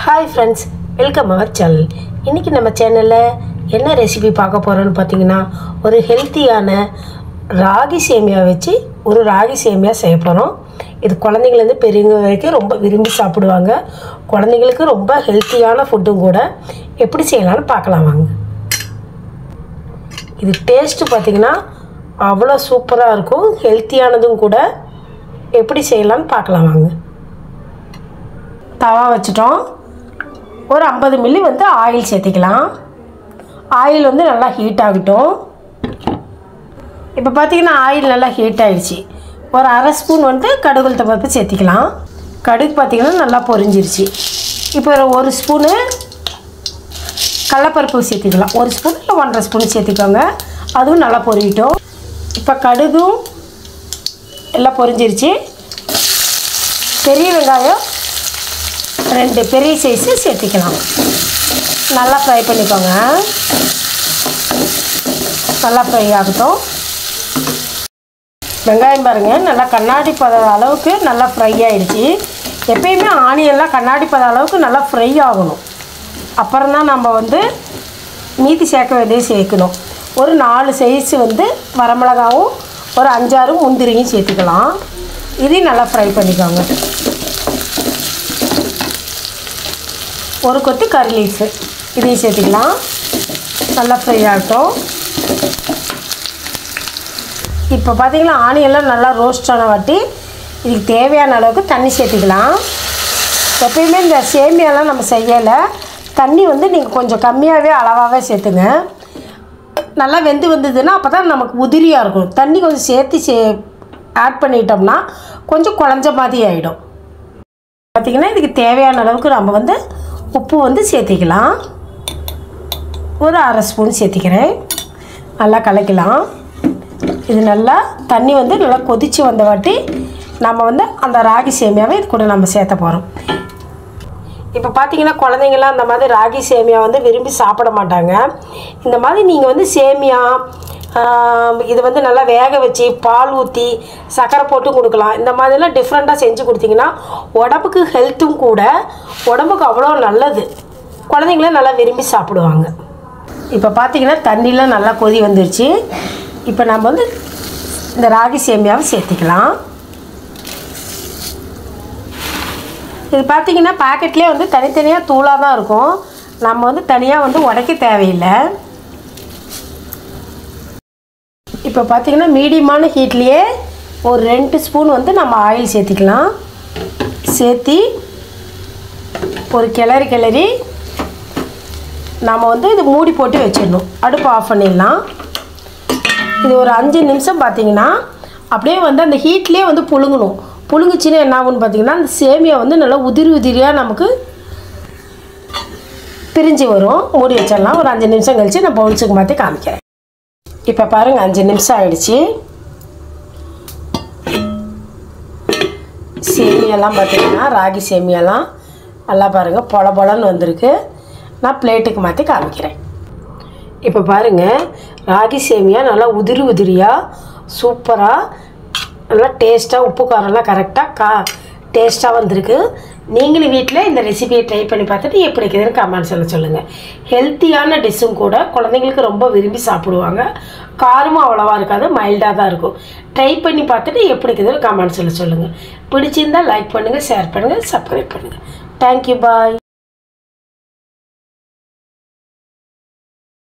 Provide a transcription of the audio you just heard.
Hi friends, welcome our channel. இன்னைக்கு நம்ம சேனல்ல என்ன ரெசிபி பார்க்க போறோம்னு பாத்தீங்கன்னா ஒரு ஹெல்தியான ராகி சேமியா வச்சு ஒரு ராகி சேமியா செய்ய போறோம். இது குழந்தைகள் இருந்து பெரியவங்க வரைக்கும் ரொம்ப விரும்பி சாப்பிடுவாங்க. குழந்தைகளுக்கு ரொம்ப ஹெல்தியான ஃபுட்டும் கூட. எப்படி செய்யலாம்னு பார்க்கலாம் வாங்க. இது டேஸ்ட் பாத்தீங்கன்னா அவ்வளவு சூப்பரா இருக்கும். ஹெல்தியானதும் கூட. எப்படி செய்யலாம்னு பார்க்கலாம் வாங்க. தவா வச்சிட்டோம். ஒரு 50 மில்லி வந்து ஆயில் சேர்த்திக்கலாம். ஆயில் வந்து நல்லா ஹீட் ஆகட்டும். இப்போ பார்த்தீங்கன்னா ஆயில் நல்லா ஹீட் ஆகிடுச்சு. ஒரு அரை ஸ்பூன் வந்து கடுகு உளுத்தம் பருப்பு சேர்த்திக்கலாம். கடுகு பார்த்தீங்கன்னா நல்லா பொரிஞ்சிருச்சு. இப்போ ஒரு ஸ்பூனு கடலைப்பருப்பு சேர்த்திக்கலாம். ஒரு ஸ்பூன் இல்லை 1.5 ஸ்பூன் சேர்த்திக்கோங்க. அதுவும் நல்லா பொரியட்டும். இப்போ கடுகும் எல்லாம் பொரிஞ்சிருச்சு. பெரிய வெங்காயம் 2 பெரிய சைஸு சேர்த்திக்கலாம். நல்லா ஃப்ரை பண்ணிக்கோங்க. நல்லா ஃப்ரை ஆகட்டும். வெங்காயம் பாருங்கள் நல்லா கண்ணாடி பத அளவுக்கு நல்லா ஃப்ரை ஆகிடுச்சு. எப்பயுமே ஆனியன்லாம் கண்ணாடி பத அளவுக்கு நல்லா ஃப்ரை ஆகணும். அப்புறம் தான் நம்ம வந்து மீதி சேர்க்க வேண்டியது சேர்க்கணும். ஒரு 4 சைஸு வந்து வரமிளகாவும் ஒரு 5-6 முந்திரியும் சேர்த்துக்கலாம். இதையும் நல்லா ஃப்ரை பண்ணிக்கோங்க. ஒரு கொத்து கறி லீஃபு இதையும் சேர்த்துக்கலாம். நல்லா ஃப்ரை ஆகட்டும். இப்போ பார்த்தீங்கன்னா ஆனியெல்லாம் நல்லா ரோஸ்ட் ஆன வாட்டி இதுக்கு தேவையான அளவுக்கு தண்ணி சேர்த்துக்கலாம். எப்பயுமே இந்த சேமியாலாம் நம்ம செய்யலை. தண்ணி வந்து நீங்கள் கொஞ்சம் கம்மியாகவே அளவாகவே சேர்த்துங்க. நல்லா வெந்து வந்ததுன்னா அப்போ தான் நமக்கு உதிரியாக இருக்கும். தண்ணி கொஞ்சம் சேர்த்து ஆட் பண்ணிட்டோம்னா கொஞ்சம் குழஞ்ச மாதிரி ஆகிடும். பார்த்திங்கன்னா இதுக்கு தேவையான அளவுக்கு நம்ம வந்து உப்பு வந்து சேர்த்திக்கலாம். ஒரு அரை ஸ்பூன் சேர்த்திக்கிறேன். நல்லா கலக்கலாம். இது நல்லா தண்ணி வந்து நல்லா கொதித்து வந்த வாட்டி நம்ம வந்து அந்த ராகி சேமியாவை இது கூட நம்ம சேர்த்த போகிறோம். இப்போ பார்த்தீங்கன்னா குழந்தைங்களாம் அந்த மாதிரி ராகி சேமியா வந்து விரும்பி சாப்பிட மாட்டாங்க. இந்த மாதிரி நீங்கள் வந்து சேமியா இது வந்து நல்லா வேக வச்சு பால் ஊற்றி சர்க்கரை போட்டு கொடுக்கலாம். இந்த மாதிரிலாம் டிஃப்ரெண்ட்டாக செஞ்சு கொடுத்தீங்கன்னா உடம்புக்கு ஹெல்த்தும் கூட. உடம்புக்கு அவ்வளோ நல்லது. குழந்தைங்களும் நல்லா விரும்பி சாப்பிடுவாங்க. இப்போ பார்த்தீங்கன்னா தண்ணிலாம் நல்லா கொதி வந்துருச்சு. இப்போ நம்ம வந்து இந்த ராகி சேமியாவை சேர்த்திக்கலாம். இது பார்த்திங்கன்னா பாக்கெட்லேயே வந்து தனித்தனியாக தூளாக தான் இருக்கும். நம்ம வந்து தனியாக வந்து உடைக்க தேவையில்லை. இப்போ பார்த்திங்கன்னா மீடியமான ஹீட்லேயே ஒரு 2 ஸ்பூன் வந்து நம்ம ஆயில் சேர்த்திக்கலாம். சேர்த்தி ஒரு கிளறி நம்ம வந்து இது மூடி போட்டு வச்சிடணும். அடுப்பு ஆஃப் பண்ணிடலாம். இது ஒரு 5 நிமிஷம் பார்த்திங்கன்னா அப்படியே வந்து அந்த ஹீட்லேயே வந்து புழுங்கணும். புழுங்குச்சின்னா என்ன ஆகுன்னு பார்த்திங்கன்னா அந்த சேமியா வந்து நல்லா உதிரியாக நமக்கு பிரிஞ்சு வரும். மூடி வச்சிடலாம். ஒரு 5 நிமிஷம் கழித்து நான் பவுல்ஸுக்கு மாற்றி காமிக்கிறேன். இப்போ பாருங்கள் 5 நிமிஷம் ஆகிடுச்சு. சேமியாலாம் பார்த்திங்கன்னா ராகி சேமியாலாம் நல்லா பாருங்கள் பொலன்னு வந்திருக்கு. நான் பிளேட்டுக்கு மாற்றி காமிக்கிறேன். இப்போ பாருங்கள் ராகி சேமியா நல்லா உதிரியாக சூப்பராக நல்லா டேஸ்ட்டாக உப்பு காரம்லாம் கரெக்டாக டேஸ்ட்டாக வந்திருக்கு. நீங்களும் வீட்டில் இந்த ரெசிபியை ட்ரை பண்ணி பார்த்துட்டு எப்படி இருக்குதுன்னு கமெண்ட்ஸில் சொல்லுங்கள். ஹெல்த்தியான டிஷ்ஷும் கூட. குழந்தைங்களுக்கு ரொம்ப விரும்பி சாப்பிடுவாங்க. காரமும் அவ்வளோவா இருக்காது, மைல்டாக தான் இருக்கும். ட்ரை பண்ணி பார்த்துட்டு எப்படி இருக்குதுன்னு கமெண்ட்ஸில் சொல்லுங்கள். பிடிச்சிருந்தால் லைக் பண்ணுங்கள், ஷேர் பண்ணுங்கள், சப்ஸ்கிரைப் பண்ணுங்கள். தேங்க்யூ, பாய்.